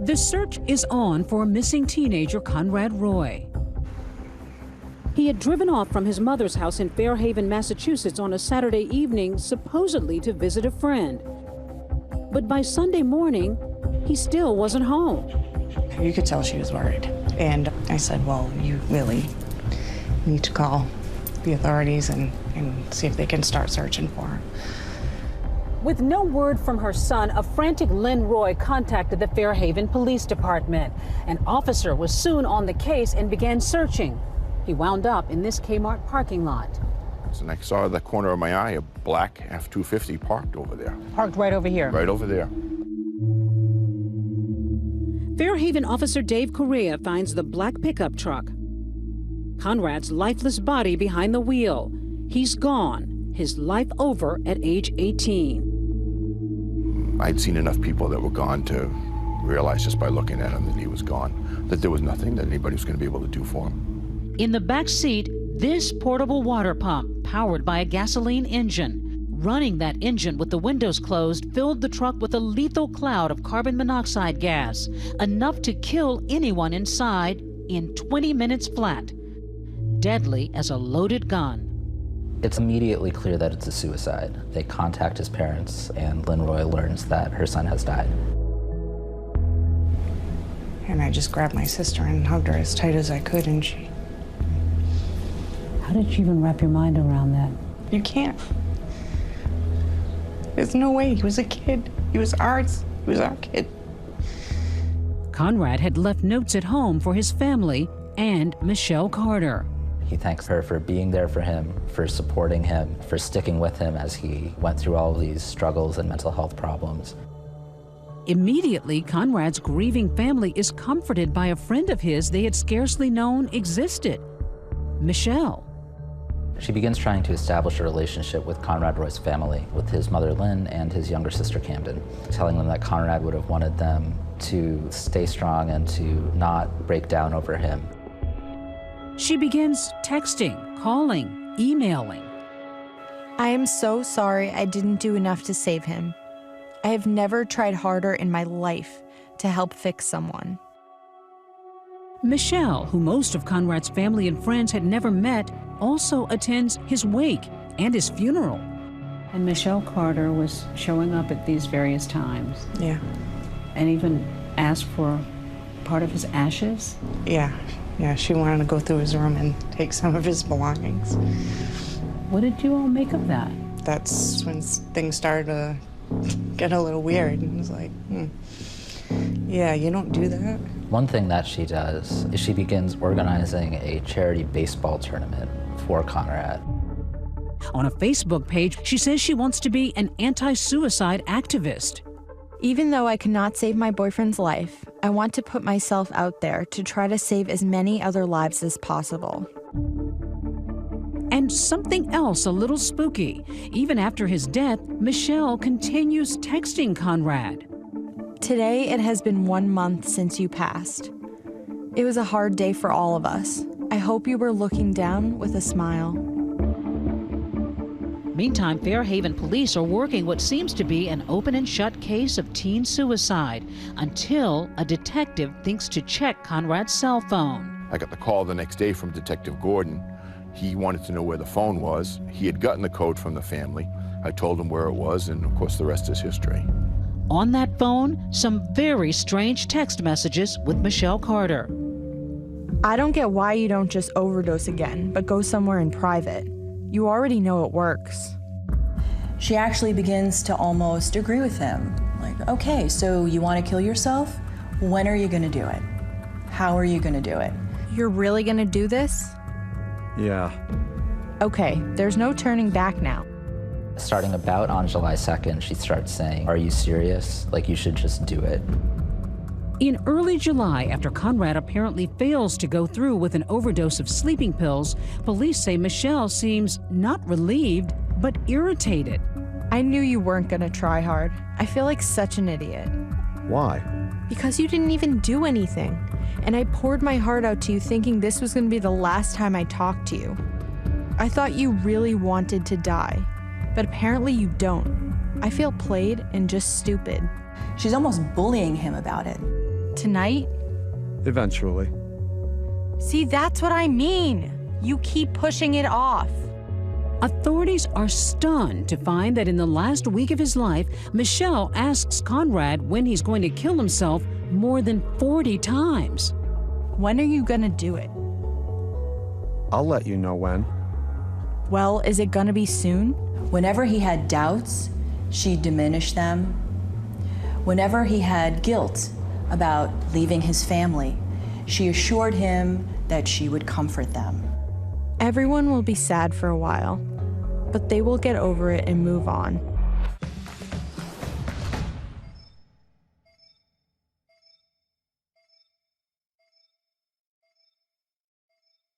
The search is on for missing teenager Conrad Roy. He had driven off from his mother's house in Fairhaven, Massachusetts on a Saturday evening, supposedly to visit a friend. But by Sunday morning, he still wasn't home. You could tell she was worried. And I said, well, you really need to call the authorities and see if they can start searching for her. With no word from her son, a frantic Lynn Roy contacted the Fairhaven Police Department. An officer was soon on the case and began searching. He wound up in this Kmart parking lot. And I saw the corner of my eye, a black F-250 parked over there. Parked right over here? Right over there. Fairhaven officer Dave Correa finds the black pickup truck. Conrad's lifeless body behind the wheel. He's gone, his life over at age 18. I'd seen enough people that were gone to realize just by looking at him that he was gone, that there was nothing that anybody was going to be able to do for him. In the back seat, this portable water pump, powered by a gasoline engine. Running that engine with the windows closed filled the truck with a lethal cloud of carbon monoxide gas, enough to kill anyone inside in 20 minutes flat. Deadly as a loaded gun. It's immediately clear that it's a suicide. They contact his parents, and Lynn Roy learns that her son has died. And I just grabbed my sister and hugged her as tight as I could, and she... How did you even wrap your mind around that? You can't. There's no way. He was a kid. He was ours. He was our kid. Conrad had left notes at home for his family and Michelle Carter. He thanks her for being there for him, for supporting him, for sticking with him as he went through all of these struggles and mental health problems. Immediately, Conrad's grieving family is comforted by a friend of his they had scarcely known existed, Michelle. She begins trying to establish a relationship with Conrad Roy's family, with his mother Lynn and his younger sister Camden, telling them that Conrad would have wanted them to stay strong and to not break down over him. She begins texting, calling, emailing. I am so sorry I didn't do enough to save him. I have never tried harder in my life to help fix someone. Michelle, who most of Conrad's family and friends had never met, also attends his wake and his funeral. And Michelle Carter was showing up at these various times. Yeah. And even asked for part of his ashes? Yeah. Yeah, she wanted to go through his room and take some of his belongings. What did you all make of that? That's when things started to get a little weird. It was like, yeah, you don't do that. One thing that she does is she begins organizing a charity baseball tournament for Conrad. On a Facebook page, she says she wants to be an anti-suicide activist. Even though I cannot save my boyfriend's life, I want to put myself out there to try to save as many other lives as possible. And something else a little spooky. Even after his death, Michelle continues texting Conrad. Today, it has been 1 month since you passed. It was a hard day for all of us. I hope you were looking down with a smile. Meantime, Fairhaven police are working what seems to be an open and shut case of teen suicide until a detective thinks to check Conrad's cell phone. I got the call the next day from Detective Gordon. He wanted to know where the phone was. He had gotten the code from the family. I told him where it was, and of course the rest is history. On that phone, some very strange text messages with Michelle Carter. I don't get why you don't just overdose again, but go somewhere in private. You already know it works. She actually begins to almost agree with him. Like, okay, so you want to kill yourself? When are you going to do it? How are you going to do it? You're really going to do this? Yeah. Okay, there's no turning back now. Starting about on July 2nd, she starts saying, "Are you serious? Like, you should just do it." In early July, after Conrad apparently fails to go through with an overdose of sleeping pills, police say Michelle seems not relieved, but irritated. I knew you weren't gonna try hard. I feel like such an idiot. Why? Because you didn't even do anything. And I poured my heart out to you thinking this was gonna be the last time I talked to you. I thought you really wanted to die. But apparently you don't. I feel played and just stupid. She's almost bullying him about it. Tonight? Eventually. See, that's what I mean. You keep pushing it off. Authorities are stunned to find that in the last week of his life, Michelle asks Conrad when he's going to kill himself more than 40 times. When are you gonna do it? I'll let you know when. Well, is it gonna be soon? Whenever he had doubts, she diminished them. Whenever he had guilt about leaving his family, she assured him that she would comfort them. Everyone will be sad for a while, but they will get over it and move on.